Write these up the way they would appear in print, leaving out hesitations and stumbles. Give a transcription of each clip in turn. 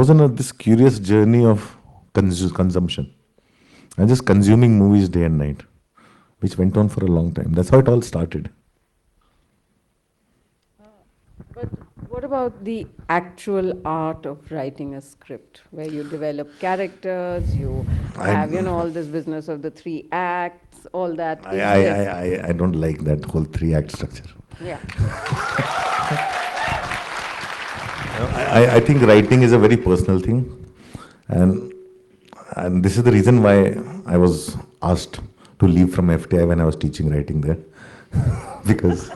was on this curious journey of consumption. I was just consuming movies day and night, which went on for a long time. That's how it all started. But what about the actual art of writing a script, where you develop characters, you I, have, all this business of the three acts, all that I, is I, there. I don't like that whole three-act structure. Yeah. I think writing is a very personal thing, and this is the reason why I was asked to leave from FTI when I was teaching writing there, because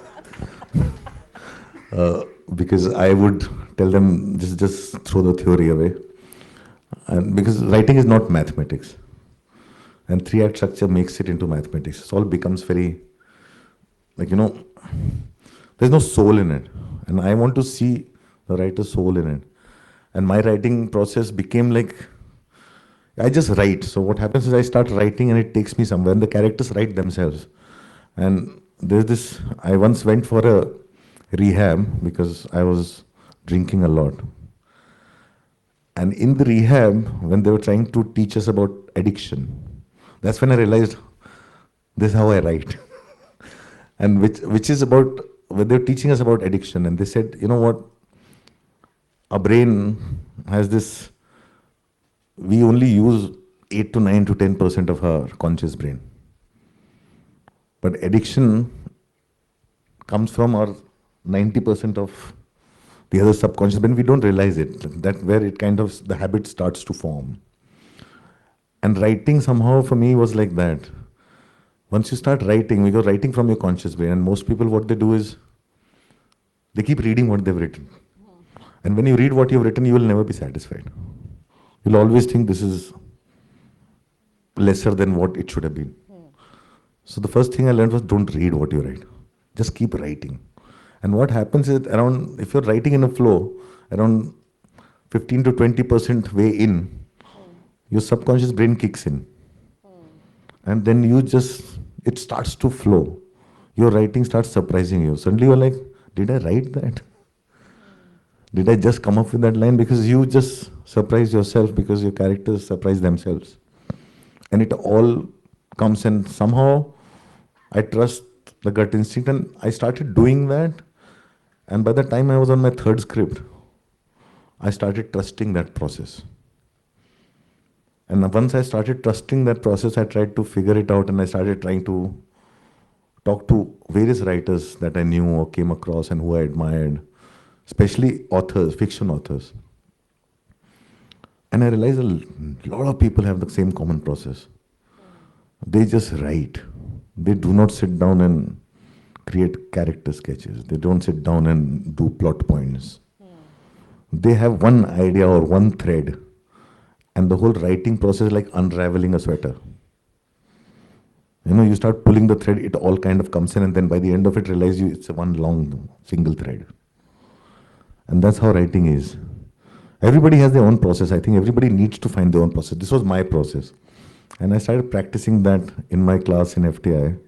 because I would tell them just throw the theory away, and because writing is not mathematics, and three-act structure makes it into mathematics. It all becomes very, like, there's no soul in it, and I want to see the writer's soul in it. And my writing process became like, I just write. So what happens is I start writing and it takes me somewhere, and the characters write themselves. And there's this, I once went for a rehab because I was drinking a lot. And in the rehab, when they were trying to teach us about addiction, that's when I realized this is how I write. And which is about, when they were teaching us about addiction, and they said, you know what, our brain has this, we only use 8 to 9 to 10% of our conscious brain. But addiction comes from our 90% of the other subconscious brain. We don't realize it. That where it kind of, the habit starts to form. And writing somehow for me was like that. Once you start writing, you're writing from your conscious brain, and most people, what they do is, they keep reading what they've written. And when you read what you've written, you will never be satisfied. You'll always think this is lesser than what it should have been. So the first thing I learned was, don't read what you write. Just keep writing. And what happens is, around, if you're writing in a flow, around 15 to 20% way in, your subconscious brain kicks in. And then it starts to flow. Your writing starts surprising you. Suddenly you're like, did I write that? Did I just come up with that line? Because you just surprise yourself, because your characters surprise themselves. And it all comes, and somehow I trust the gut instinct, and I started doing that. And by the time I was on my third script, I started trusting that process. And once I started trusting that process, I tried to figure it out, and I started trying to talk to various writers that I knew or came across and who I admired, especially authors, fiction authors. And I realized a lot of people have the same common process. They just write. They do not sit down and create character sketches. They don't sit down and do plot points. They have one idea or one thread, and the whole writing process is like unraveling a sweater. You start pulling the thread, it all kind of comes in, and then by the end of it, realize it's a one long single thread. And that's how writing is. Everybody has their own process. I think everybody needs to find their own process. This was my process. And I started practicing that in my class in FTI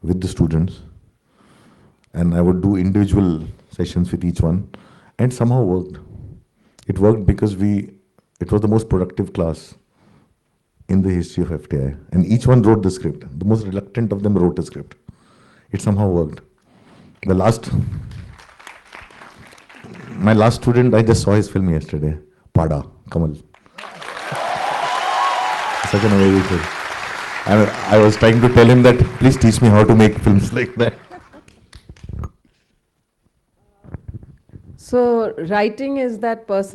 with the students. And I would do individual sessions with each one. And it somehow worked. It worked because it was the most productive class in the history of FTI. And each one wrote the script. The most reluctant of them wrote a script. It somehow worked. My last student, I just saw his film yesterday, Pada, Kamal. Such an amazing film. I was trying to tell him that, please teach me how to make films like that. So writing is that person